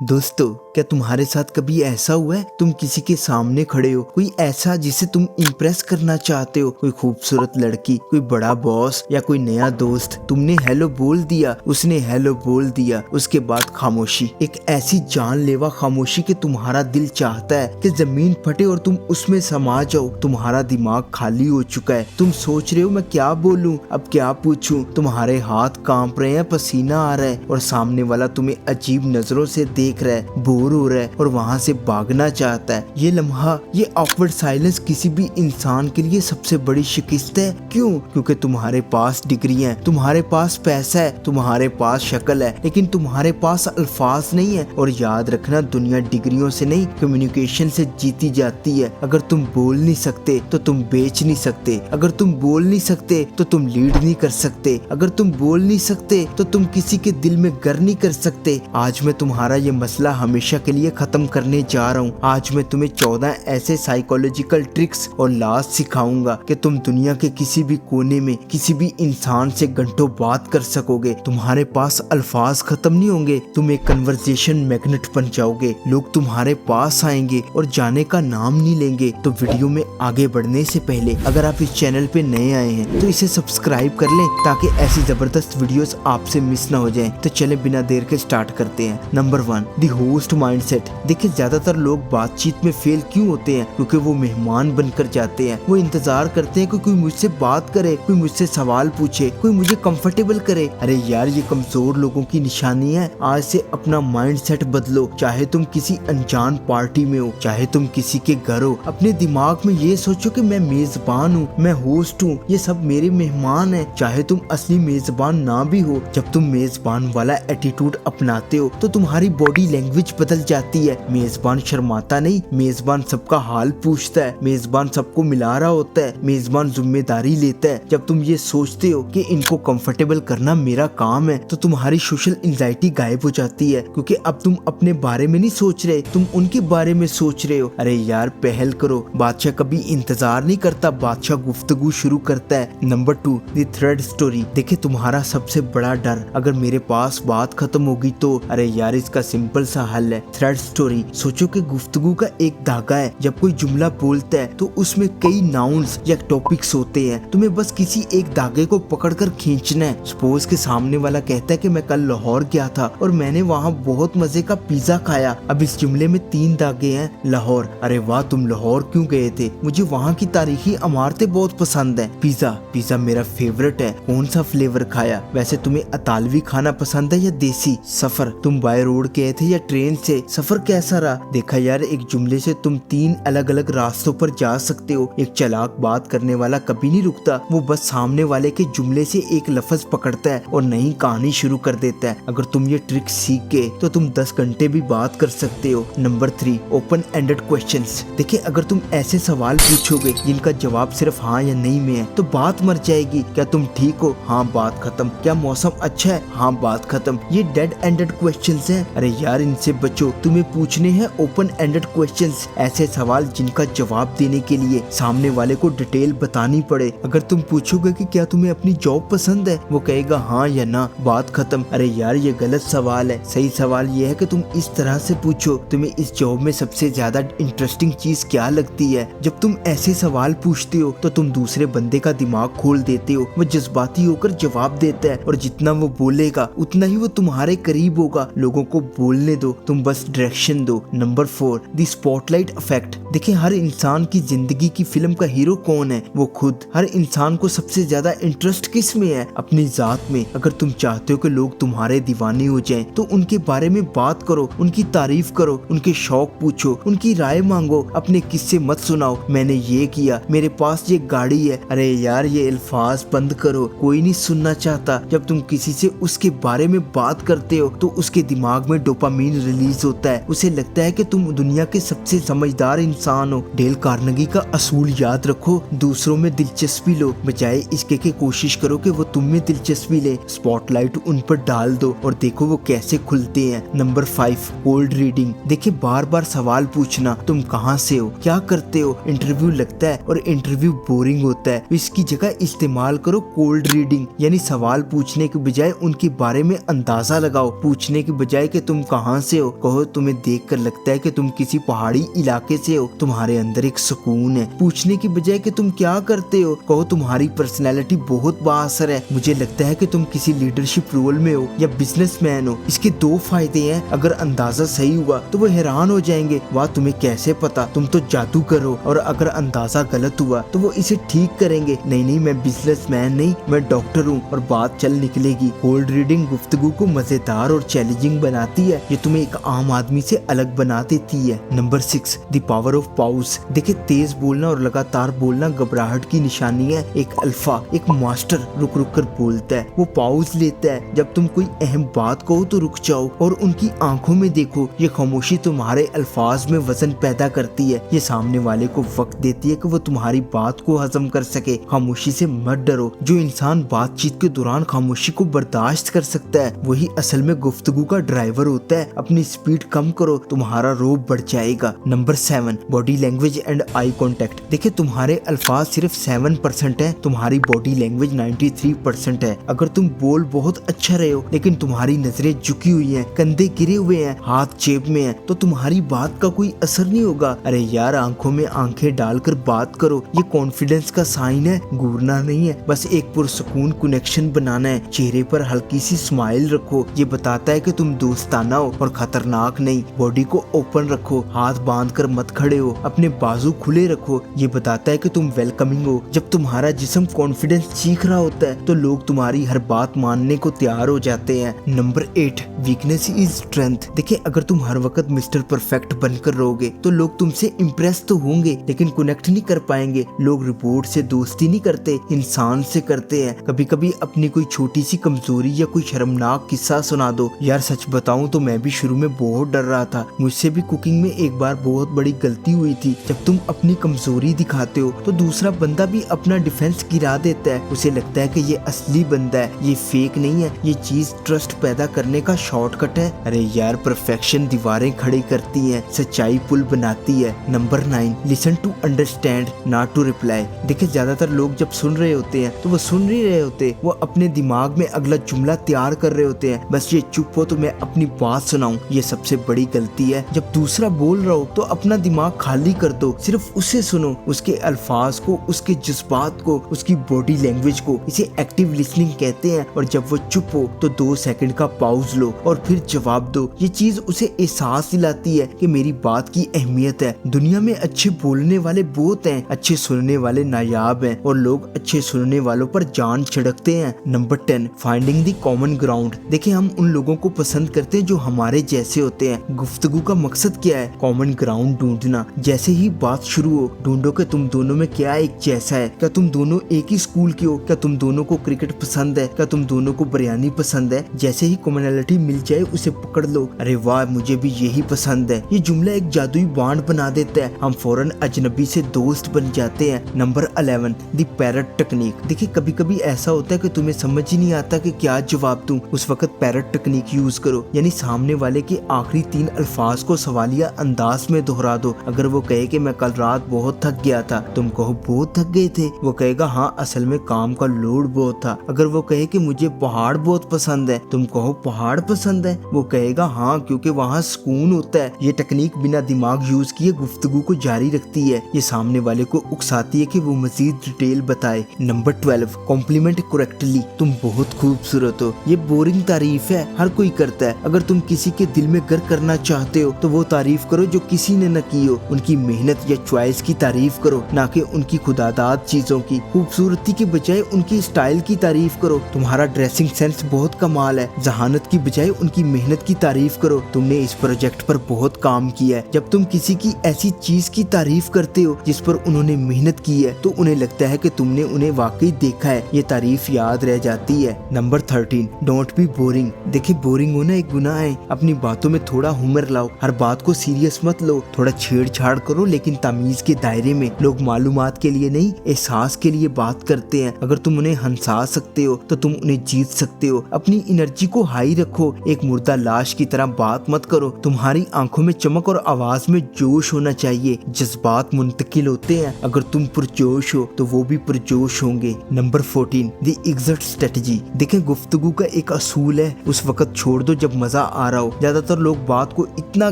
दोस्तों, क्या तुम्हारे साथ कभी ऐसा हुआ है तुम किसी के सामने खड़े हो, कोई ऐसा जिसे तुम इम्प्रेस करना चाहते हो, कोई खूबसूरत लड़की, कोई बड़ा बॉस या कोई नया दोस्त। तुमने हेलो बोल दिया, उसने हेलो बोल दिया, उसके बाद खामोशी, एक ऐसी जानलेवा खामोशी कि तुम्हारा दिल चाहता है कि जमीन फटे और तुम उसमें समा जाओ। तुम्हारा दिमाग खाली हो चुका है, तुम सोच रहे हो मैं क्या बोलूं, अब क्या पूछूं। तुम्हारे हाथ कांप रहे हैं, पसीना आ रहा है और सामने वाला तुम्हें अजीब नजरों से देख रहा है, बोर हो रहा है और वहां से भागना चाहता है। ये लम्हा, ये ऑकवर्ड साइलेंस किसी भी इंसान के लिए सबसे बड़ी शिकस्त है। क्यों? क्योंकि तुम्हारे पास डिग्री है, तुम्हारे पास पैसा है, तुम्हारे पास शक्ल है, लेकिन तुम्हारे पास अल्फाज नहीं है। और याद रखना, दुनिया डिग्रियों से नहीं, कम्युनिकेशन से जीती जाती है। अगर तुम बोल नहीं सकते तो तुम बेच नहीं सकते, अगर तुम बोल नहीं सकते तो तुम लीड नहीं कर सकते, अगर तुम बोल नहीं सकते तो तुम किसी के दिल में घर नहीं कर सकते। आज मैं तुम्हारा ये मसला हमेशा के लिए खत्म करने जा रहा हूँ। आज मैं तुम्हें 14 ऐसे साइकोलॉजिकल ट्रिक्स और लॉज सिखाऊंगा कि तुम दुनिया के किसी भी कोने में किसी भी इंसान से घंटों बात कर सकोगे। तुम्हारे पास अल्फाज खत्म नहीं होंगे, तुम एक कन्वर्सेशन मैग्नेट बन जाओगे। लोग तुम्हारे पास आएंगे और जाने का नाम नहीं लेंगे। तो वीडियो में आगे बढ़ने से पहले अगर आप इस चैनल पे नए आए हैं तो इसे सब्सक्राइब कर लें ताकि ऐसी जबरदस्त वीडियोस आपसे मिस ना हो जाएं। तो चले बिना देर के स्टार्ट करते हैं। Number 1, the host mindset. देखिए, ज्यादातर लोग बातचीत में फेल क्यों होते हैं? क्योंकि वो मेहमान बनकर जाते हैं। वो इंतजार करते हैं कि कोई मुझसे बात करे, कोई मुझसे सवाल पूछे, कोई मुझे कंफर्टेबल करे। अरे यार, ये कमजोर लोगों की निशानी है। आज से अपना माइंडसेट बदलो। चाहे तुम किसी अनजान पार्टी में हो, चाहे तुम किसी के घर हो, अपने दिमाग में ये सोचो कि मैं मेजबान हूँ, मैं होस्ट हूँ, ये सब मेरे मेहमान हैं। चाहे तुम असली मेजबान ना भी हो, जब तुम मेजबान वाला एटीट्यूड अपनाते हो तो तुम्हारी बॉडी लैंग्वेज बदल जाती है। मेजबान शर्माता नहीं, मेजबान सबका हाल पूछता है, मेजबान सबको मिला रहा होता है, मेजबान जिम्मेदारी लेता है। जब तुम ये सोचते हो कि इनको कंफर्टेबल करना मेरा काम है तो तुम्हारी सोशल एंजाइटी गायब हो जाती है, क्योंकि अब तुम अपने बारे में नहीं सोच रहे, तुम उनके बारे में सोच रहे हो। अरे यार, पहल करो। बादशाह कभी इंतजार नहीं करता, बादशाह गुफ्तगू शुरू करता है। Number 2, the thread story. देखिए, तुम्हारा सबसे बड़ा डर, अगर मेरे पास बात खत्म होगी तो। अरे यार, इसका सिंपल सा हल है, थ्रेड स्टोरी। सोचो कि गुफ्तगू का एक धागा है। जब कोई जुमला बोलता है तो उसमें कई नाउन्स या टॉपिक्स होते हैं, तुम्हें बस किसी एक धागे को पकड़कर खींचना है। सपोज के सामने वाला कहता है कि मैं कल लाहौर गया था और मैंने वहाँ बहुत मजे का पिज्जा खाया। अब इस जुमले में 3 धागे हैं। लाहौर, अरे वाह, तुम लाहौर क्यों गए थे? मुझे वहाँ की तारीखी इमारतें बहुत पसंद है। पिज्जा, पिज्जा मेरा फेवरेट है। कौन सा फ्लेवर खाया? वैसे तुम्हें अतालवी खाना पसंद है या देसी? सफर, तुम बाय रोड गए थे या ट्रेन से? सफर कैसा रहा? देखा यार, एक जुमले से तुम 3 अलग अलग रास्तों पर जा सकते हो। एक चालाक बात करने वाला कभी नहीं रुकता, वो बस सामने वाले के जुमले से एक लफ्ज पकड़ता है और नई कहानी शुरू कर देता है। अगर तुम ये ट्रिक सीख गए तो तुम 10 घंटे भी बात कर सकते हो। Number 3, open ended questions. देखिए, अगर तुम ऐसे सवाल पूछोगे जिनका जवाब सिर्फ हाँ या नहीं में है तो बात मर जाएगी। क्या तुम ठीक हो? हाँ, बात खत्म। क्या मौसम अच्छा है? हाँ, बात खत्म। ये डेड एंडेड क्वेश्चंस हैं। अरे यार, इनसे बचो। तुम्हें पूछने हैं ओपन एंडेड क्वेश्चंस, ऐसे सवाल जिनका जवाब देने के लिए सामने वाले को डिटेल बतानी पड़े। अगर तुम पूछोगे कि क्या तुम्हें अपनी जॉब पसंद है, वो कहेगा हाँ या ना, बात खत्म। अरे यार, ये गलत सवाल है। सही सवाल ये है कि तुम इस तरह से पूछो, तुम्हें इस जॉब में सबसे ज्यादा इंटरेस्टिंग चीज क्या लगती है? जब तुम ऐसे सवाल पूछते हो तो तुम दूसरे बंदे का दिमाग खोल देते हो। वो जज्बाती होकर जवाब देता है और जितना वो बोलेगा उतना ही वो तुम्हारे करीब होगा। लोगों को बोलने दो, तुम बस डायरेक्शन दो। Number 4, the spotlight effect. देखिए, हर इंसान की जिंदगी की फिल्म का हीरो कौन है? वो खुद। हर इंसान को सबसे ज्यादा इंटरेस्ट किस में है? अपनी जात में। अगर तुम चाहते हो कि लोग तुम्हारे दीवाने हो जाएं, तो उनके बारे में बात करो, उनकी तारीफ करो, उनके शौक पूछो, उनकी राय मांगो। अपने किस्से मत सुनाओ, मैंने ये किया, मेरे पास ये गाड़ी है। अरे यार, ये अल्फाज बंद करो, कोई नहीं सुनना चाहता। जब तुम किसी से उसके बारे में बात करते हो तो उसके दिमाग में डोपामीन रिलीज होता है। उसे लगता है कि तुम दुनिया के सबसे समझदार इंसान हो। डेल कार्नेगी का असूल याद रखो, दूसरों में दिलचस्पी लो, बजाय इसके कि कोशिश करो कि वो तुम में दिलचस्पी ले। स्पॉटलाइट उन पर डाल दो और देखो वो कैसे खुलते हैं। Number 5, cold reading. देखिए, बार बार सवाल पूछना, तुम कहाँ से हो, क्या करते हो, इंटरव्यू लगता है और इंटरव्यू बोरिंग होता है। इसकी जगह इस्तेमाल करो कोल्ड रीडिंग, यानी सवाल पूछने के बजाय उनके बारे में अंदाजा लगाओ। पूछने के बजाय कि तुम कहाँ से हो, कहो तुम्हें देखकर लगता है कि तुम किसी पहाड़ी इलाके से हो, तुम्हारे अंदर एक सुकून है। पूछने की बजाय कि तुम क्या करते हो, कहो तुम्हारी पर्सनैलिटी बहुत बाअसर है, मुझे लगता है कि तुम किसी लीडरशिप रोल में हो या बिजनेसमैन हो। इसके दो फायदे हैं, अगर अंदाजा सही हुआ तो वो हैरान हो जाएंगे, वाह तुम्हें कैसे पता, तुम तो जादूगर हो। और अगर अंदाजा गलत हुआ तो वो इसे ठीक करेंगे, नहीं नहीं मैं बिजनेसमैन नहीं, मैं डॉक्टर हूँ, और बात चल निकलेगी। कोल्ड रीडिंग गुफ्तगू को मजेदार और चैलेंजिंग बनाती है, ये तुम्हें एक आम आदमी से अलग बना देती है। Number 6, the power of pause. देखिए तेज बोलना और लगातार बोलना घबराहट की निशानी है। एक अल्फा, एक मास्टर रुक रुक कर बोलता है, वो पाउज लेता है। जब तुम कोई अहम बात कहो तो रुक जाओ और उनकी आंखों में देखो। ये खामोशी तुम्हारे अल्फाज में वजन पैदा करती है, ये सामने वाले को वक्त देती है कि वो तुम्हारी बात को हजम कर सके। खामोशी से मत डरो, जो इंसान बातचीत के दौरान खामोशी को बर्दाश्त कर सकता है वही असल में गुफ्तगू का ड्राइवर होता है। अपनी स्पीड कम करो, तुम्हारा रोब बढ़ जाएगा। Number 7, body language and eye contact. देखिए तुम्हारे अल्फाज सिर्फ 7% है, तुम्हारी बॉडी लैंग्वेज 93% है। अगर तुम बोल बहुत अच्छा रहे हो लेकिन तुम्हारी नजरें झुकी हुई हैं, कंधे गिरे हुए हैं, हाथ जेब में है, तो तुम्हारी बात का कोई असर नहीं होगा। अरे यार आंखों में आंखें डालकर बात करो, ये कॉन्फिडेंस का साइन है, घूरना नहीं है, बस एक पुरसुकून कनेक्शन बनाना है। चेहरे पर हल्की सी स्माइल रखो, ये बताता है कि तुम दोस्ताना हो और खतरनाक नहीं। बॉडी को ओपन रखो, हाथ बांध कर मत खड़े हो, अपने बाजू खुले रखो, ये बताता है कि तुम वेलकमिंग हो। जब तुम्हारा जिस्म कॉन्फिडेंस सीख रहा होता है तो लोग तुम्हारी हर बात मानने को तैयार हो जाते हैं। Number 8, weakness is strength. देखिए अगर तुम हर वक्त मिस्टर परफेक्ट बनकर रहोगे तो लोग तुमसे इम्प्रेस तो होंगे लेकिन कनेक्ट नहीं कर पाएंगे। लोग रिपोर्ट से दोस्ती नहीं करते, इंसान से करते हैं। कभी कभी अपनी कोई छोटी सी कमजोरी या कोई शर्मनाक किस्सा सुना दो। यार सच बताऊं तो मैं भी शुरू में बहुत डर रहा था, मुझसे भी कुकिंग में एक बार बहुत बड़ी गलती हुई थी। जब तुम अपनी कमजोरी दिखाते हो तो दूसरा बंदा भी अपना डिफेंस गिरा देता है, उसे लगता है कि ये असली बंदा है, ये फेक नहीं है। ये चीज ट्रस्ट पैदा करने का शॉर्टकट है। अरे यार परफेक्शन दीवारें खड़ी करती है, सच्चाई पुल बनाती है। Number 9, listen to understand not to reply. देखिए ज्यादातर लोग जब सुन रहे होते हैं तो वो सुन नहीं रहे होते, वो अपने दिमाग में अगला जुमला तैयार कर रहे होते हैं, बस ये चुप हो तो मैं अपनी बात सुनाऊं। ये सबसे बड़ी गलती है। जब दूसरा बोल रहा हो तो अपना दिमाग खाली कर दो, सिर्फ उसे सुनो, उसके अल्फाज को, उसके जज्बात को, उसकी बॉडी लैंग्वेज को। इसे एक्टिव लिसनिंग कहते हैं। और जब वो चुप हो तो 2 सेकंड का पॉज लो और फिर जवाब दो। ये चीज उसे एहसास दिलाती है कि मेरी बात की अहमियत है। दुनिया में अच्छे बोलने वाले बहुत हैं, अच्छे सुनने वाले नायाब हैं और लोग अच्छे सुनने वालों पर जान छिड़कते हैं। Number 10, finding the common ground. देखिए हम उन लोगों को पसंद करते हैं जो हमारे जैसे होते हैं। गुफ्तगू का मकसद क्या है? कॉमन ग्राउंड ढूंढना। जैसे ही बात शुरू हो ढूंढो कि तुम दोनों में क्या एक जैसा है। क्या तुम दोनों एक ही स्कूल के हो? क्या तुम दोनों को क्रिकेट पसंद है? क्या तुम दोनों को बिरयानी पसंद है? जैसे ही कॉमनैलिटी मिल जाए उसे पकड़ लो, अरे वाह मुझे भी यही पसंद है। ये जुमला एक जादुई बांड बना देता है, हम फौरन अजनबी से दोस्त बन जाते हैं। Number 11, the parrot technique. देखिए कभी कभी ऐसा होता है कि तुम्हें समझ ही नहीं आता कि क्या जवाब दूं, उस वक्त पैरट टेक्निक यूज करो, यानी सामने वाले के आखिरी 3 अल्फाज को सवालिया अंदाज में दोहरा दो। अगर वो कहे कि मैं कल रात बहुत थक गया था, तुम कहो बहुत थक गए थे, वो कहेगा हाँ असल में काम का लोड बहुत था। अगर वो कहे कि मुझे पहाड़ बहुत पसंद है, तुम कहो पहाड़ पसंद है, वो कहेगा हाँ क्योंकि वहाँ सुकून होता है। ये टेक्निक बिना दिमाग यूज किए गुफ्तगू को जारी रखती है, ये सामने वाले को उकसाती है कि वो मजीद डिटेल बताए। Number 12, compliment correctly. तुम बहुत खूबसूरत हो। ये बोरिंग तारीफ है, हर कोई करता है। अगर तुम किसी के दिल में घर करना चाहते हो तो वो तारीफ करो जो किसी ने न की हो। उनकी मेहनत या चॉइस की तारीफ करो, ना कि उनकी खुदादाद चीजों की। खूबसूरती के बजाय उनकी स्टाइल की तारीफ करो। तुम्हारा ड्रेसिंग सेंस बहुत कमाल है, जहानत की बजाय उनकी मेहनत की तारीफ करो। तुमने इस प्रोजेक्ट पर बहुत काम किया है। जब तुम किसी की ऐसी चीज की तारीफ करते हो जिस पर उन्होंने मेहनत की है तो उन्हें लगता है कि तुमने उन्हें वाकई देखा है, ये तारीफ याद रह जाती है। Number 13, don't be boring. देखिए बोरिंग होना एक गुनाह है, अपनी बातों में थोड़ा हुमर लाओ, हर बात को सीरियस मत लो, थोड़ा छेड़छाड़ करो लेकिन तमीज के दायरे में। लोग मालूमात के लिए नहीं एहसास के लिए बात करते हैं। अगर तुम उन्हें हंसा सकते हो तो तुम उन्हें जीत सकते हो। अपनी एनर्जी को हाई रखो, एक मुर्दा लाश की तरह बात मत करो। तुम्हारी आंखों में चमक और आवाज में जोश होना चाहिए। जज्बात मुंतकिल होते हैं, अगर तुम पुरजोश हो तो वो भी पुरजोश होंगे। Number 14, the exit strategy. देखें गुफ्तगू का एक असूल है, उस वक्त छोड़ दो जब मजा आ रहा हो। ज्यादातर लोग बात को इतना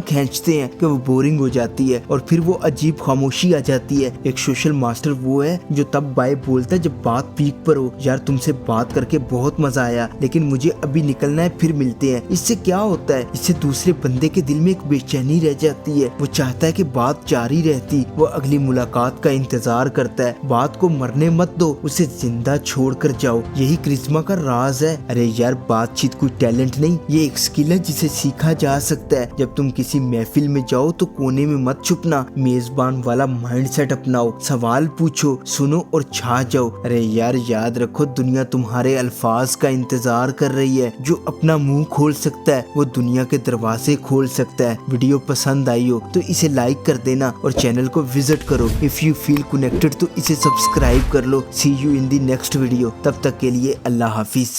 खींचते हैं कि वो बोरिंग हो जाती है और फिर वो अजीब खामोशी आ जाती है। एक सोशल मास्टर वो है जो तब बाय बोलता है जब बात पीक पर हो। यार तुमसे बात करके बहुत मजा आया, लेकिन मुझे अभी निकलना है, फिर मिलते हैं। इससे क्या होता है, इससे दूसरे बंदे के दिल में एक बेचैनी रह जाती है। वो चाहता है कि बात जारी रहती, वो अगली मुलाकात का इंतजार करता है। बात को मरने मत दो, उसे जिंदा छोड़ कर जाओ, यही करिश्मा का राज है। अरे यार बातचीत कोई टैलेंट नहीं, ये एक स्किल है जिसे सीखा जा सकता है। जब तुम किसी महफिल में जाओ तो कोने में मत छुपना, मेजबान वाला माइंडसेट अपनाओ, सवाल पूछो, सुनो और छा जाओ। अरे यार याद रखो, दुनिया तुम्हारे अल्फाज का इंतजार कर रही है। जो अपना मुंह खोल सकता है वो दुनिया के दरवाजे खोल सकता है। वीडियो पसंद आई हो तो इसे लाइक कर देना और चैनल को विजिट करो। इफ यू फील कनेक्टेड तो इसे सब्सक्राइब कर लो। See you in the next video, तब तक के लिए अल्लाह हाफिज।